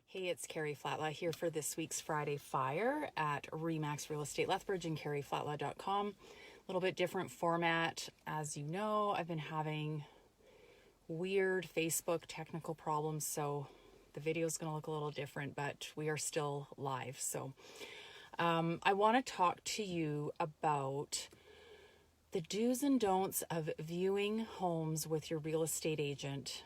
Hey, it's Carrie Flatlaw here for this week's Friday Fire at Remax Real Estate Lethbridge and carrieflatlaw.com. A little bit different format. As you know, I've been having weird Facebook technical problems, so the video is going to look a little different, but we are still live. So I want to talk to you about the do's and don'ts of viewing homes with your real estate agent,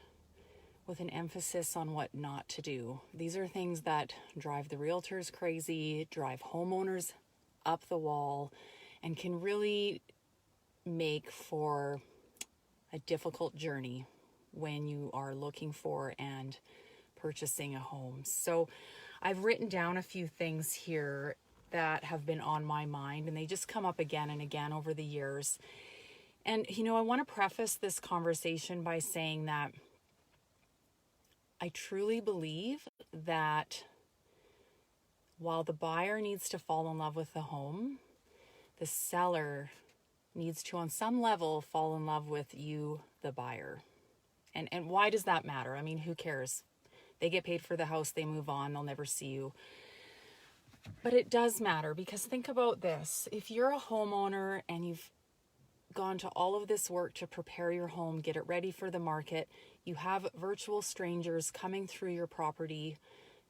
with an emphasis on what not to do. These are things that drive the realtors crazy, drive homeowners up the wall, and can really make for a difficult journey when you are looking for and purchasing a home. So I've written down a few things here that have been on my mind, and they just come up again and again over the years. And, I want to preface this conversation by saying that I truly believe that while the buyer needs to fall in love with the home, the seller needs to, on some level, fall in love with you, the buyer. And why does that matter? I mean, who cares? They get paid for the house, they move on, they'll never see you. But it does matter, because think about this. If you're a homeowner and you've gone to all of this work to prepare your home, get it ready for the market, you have virtual strangers coming through your property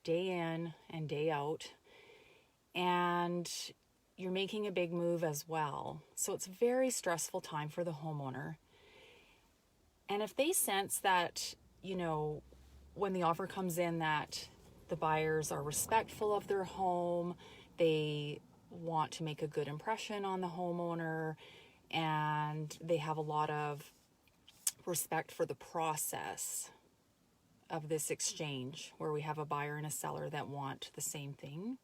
day in and day out, and you're making a big move as well. So it's a very stressful time for the homeowner. And if they sense that, when the offer comes in, that the buyers are respectful of their home, they want to make a good impression on the homeowner, and they have a lot of respect for the process of this exchange, where we have a buyer and a seller that want the same thing,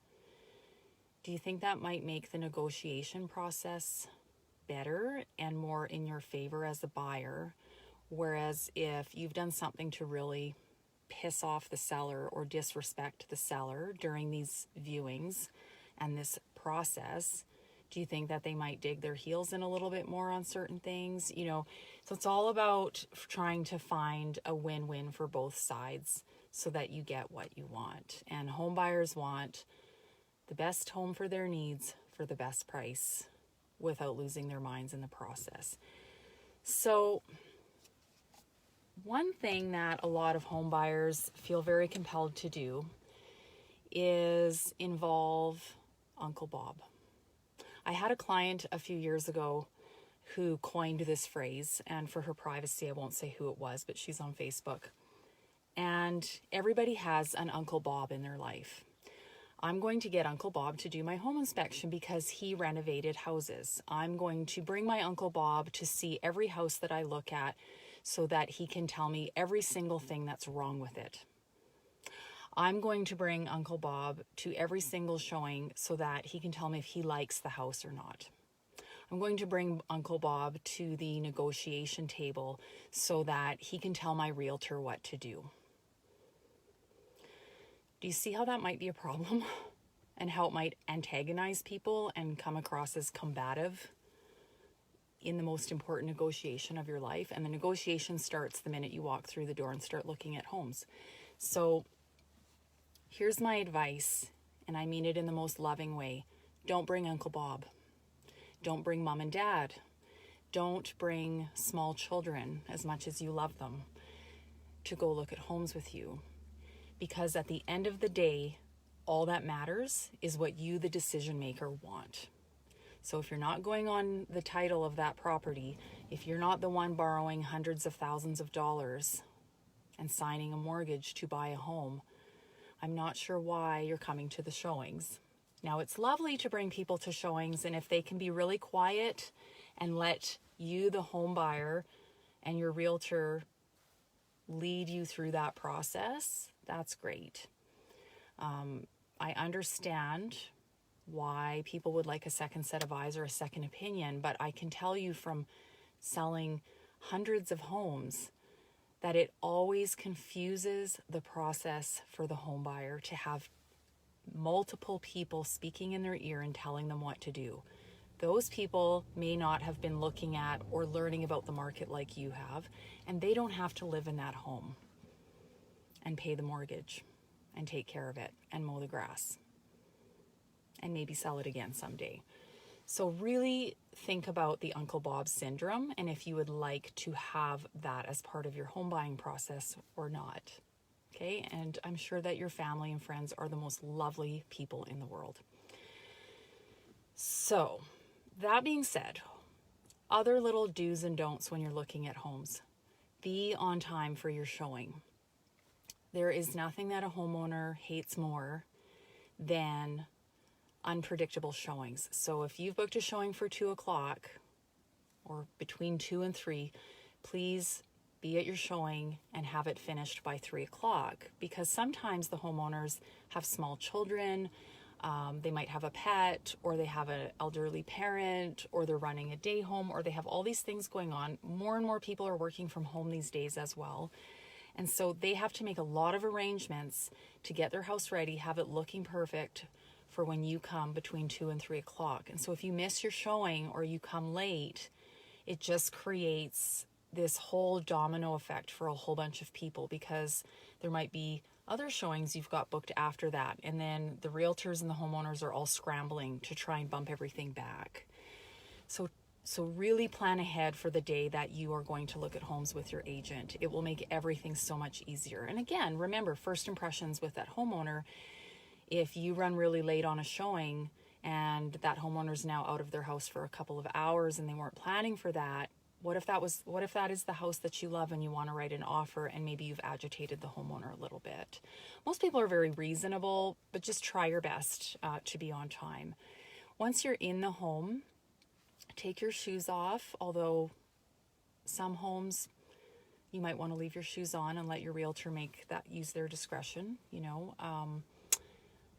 do you think that might make the negotiation process better and more in your favor as a buyer? Whereas if you've done something to really piss off the seller or disrespect the seller during these viewings and this process, do you think that they might dig their heels in a little bit more on certain things? So it's all about trying to find a win-win for both sides so that you get what you want. And home buyers want the best home for their needs for the best price without losing their minds in the process. So one thing that a lot of home buyers feel very compelled to do is involve Uncle Bob. I had a client a few years ago who coined this phrase, and for her privacy, I won't say who it was, but she's on Facebook. And everybody has an Uncle Bob in their life. I'm going to get Uncle Bob to do my home inspection because he renovated houses. I'm going to bring my Uncle Bob to see every house that I look at so that he can tell me every single thing that's wrong with it. I'm going to bring Uncle Bob to every single showing so that he can tell me if he likes the house or not. I'm going to bring Uncle Bob to the negotiation table so that he can tell my realtor what to do. Do you see how that might be a problem and how it might antagonize people and come across as combative in the most important negotiation of your life? And the negotiation starts the minute you walk through the door and start looking at homes. So here's my advice, and I mean it in the most loving way. Don't bring Uncle Bob. Don't bring mom and dad. Don't bring small children, as much as you love them, to go look at homes with you. Because at the end of the day, all that matters is what you, the decision maker, want. So if you're not going on the title of that property, if you're not the one borrowing hundreds of thousands of dollars and signing a mortgage to buy a home, I'm not sure why you're coming to the showings. Now, it's lovely to bring people to showings, and if they can be really quiet and let you, the home buyer, and your realtor lead you through that process, that's great. I understand why people would like a second set of eyes or a second opinion, but I can tell you from selling hundreds of homes that it always confuses the process for the home buyer to have multiple people speaking in their ear and telling them what to do. Those people may not have been looking at or learning about the market like you have, and they don't have to live in that home and pay the mortgage and take care of it and mow the grass and maybe sell it again someday. So really think about the Uncle Bob syndrome and if you would like to have that as part of your home buying process or not. Okay, and I'm sure that your family and friends are the most lovely people in the world. So that being said, other little do's and don'ts when you're looking at homes. Be on time for your showing. There is nothing that a homeowner hates more than unpredictable showings. So if you've booked a showing for 2 o'clock or between 2 and 3, please be at your showing and have it finished by 3 o'clock, because sometimes the homeowners have small children, they might have a pet, or they have an elderly parent, or they're running a day home, or they have all these things going on. More and more people are working from home these days as well. And so they have to make a lot of arrangements to get their house ready, have it looking perfect for when you come between 2 and 3 o'clock. And so if you miss your showing or you come late, it just creates this whole domino effect for a whole bunch of people, because there might be other showings you've got booked after that. And then the realtors and the homeowners are all scrambling to try and bump everything back. So really plan ahead for the day that you are going to look at homes with your agent. It will make everything so much easier. And again, remember, first impressions with that homeowner. If you run really late on a showing and that homeowner's now out of their house for a couple of hours and they weren't planning for that, what if that is the house that you love and you want to write an offer and maybe you've agitated the homeowner a little bit? Most people are very reasonable, but just try your best to be on time. Once you're in the home, take your shoes off, although some homes you might want to leave your shoes on and let your realtor use their discretion.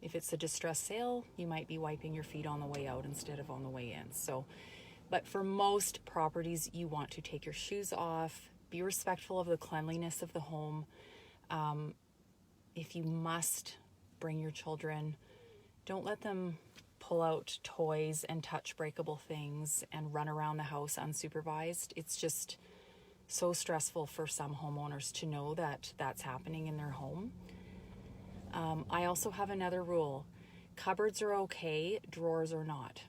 If it's a distress sale, you might be wiping your feet on the way out instead of on the way in. But for most properties, you want to take your shoes off, be respectful of the cleanliness of the home. If you must bring your children, don't let them pull out toys and touch breakable things and run around the house unsupervised. It's just so stressful for some homeowners to know that that's happening in their home. I also have another rule. Cupboards are okay, drawers are not.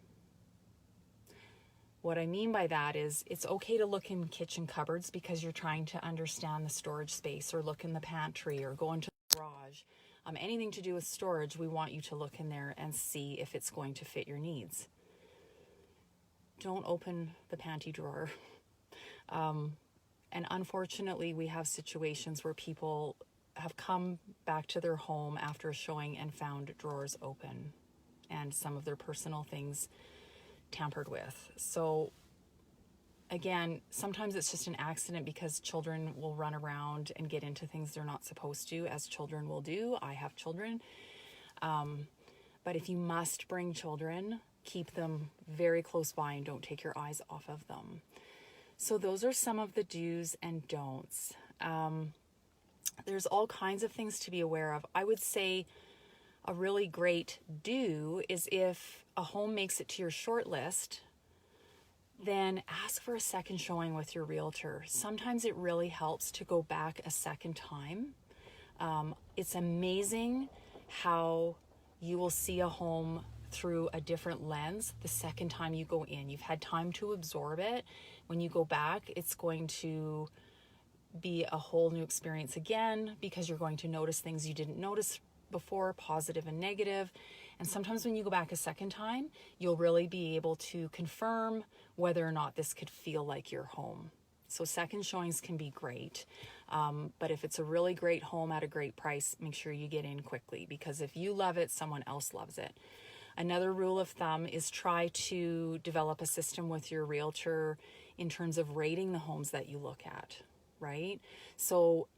What I mean by that is it's okay to look in kitchen cupboards because you're trying to understand the storage space, or look in the pantry or go into the garage. Anything to do with storage, we want you to look in there and see if it's going to fit your needs. Don't open the panty drawer. And unfortunately, we have situations where people have come back to their home after a showing and found drawers open and some of their personal things tampered with. So again, sometimes it's just an accident because children will run around and get into things they're not supposed to, as children will do. I have children. But if you must bring children, keep them very close by and don't take your eyes off of them. So those are some of the do's and don'ts. There's all kinds of things to be aware of. I would say a really great do is if a home makes it to your short list, then ask for a second showing with your realtor. Sometimes it really helps to go back a second time. It's amazing how you will see a home through a different lens the second time you go in. You've had time to absorb it. When you go back, it's going to be a whole new experience again, because you're going to notice things you didn't notice before, positive and negative. And sometimes when you go back a second time, you'll really be able to confirm whether or not this could feel like your home. So second showings can be great. But if it's a really great home at a great price, make sure you get in quickly, because if you love it, someone else loves it. Another rule of thumb is try to develop a system with your realtor in terms of rating the homes that you look at, right? So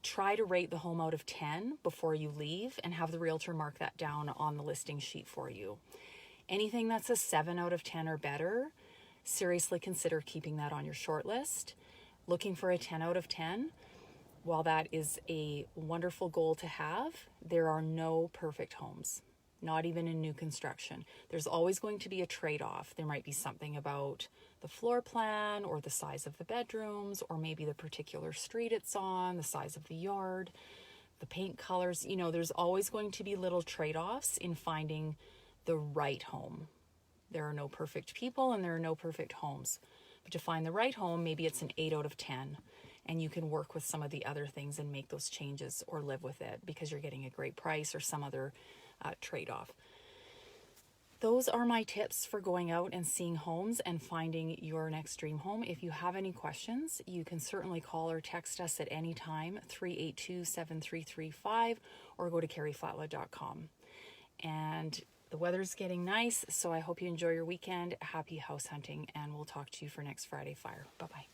try to rate the home out of 10 before you leave and have the realtor mark that down on the listing sheet for you. Anything that's a 7 out of 10 or better, seriously consider keeping that on your short list. Looking for a 10 out of 10, while that is a wonderful goal to have, there are no perfect homes, not even in new construction. There's always going to be a trade-off. There might be something about the floor plan or the size of the bedrooms, or maybe the particular street it's on, the size of the yard. the paint colors. You know, there's always going to be little trade-offs in finding the right home. There are no perfect people and there are no perfect homes. But to find the right home, maybe it's an 8 out of 10. And you can work with some of the other things and make those changes or live with it because you're getting a great price or some other trade-off. Those are my tips for going out and seeing homes and finding your next dream home. If you have any questions, you can certainly call or text us at any time, 382-7335, or go to carrieflatlaw.com. And the weather's getting nice, so I hope you enjoy your weekend. Happy house hunting, and we'll talk to you for next Friday Fire. Bye-bye.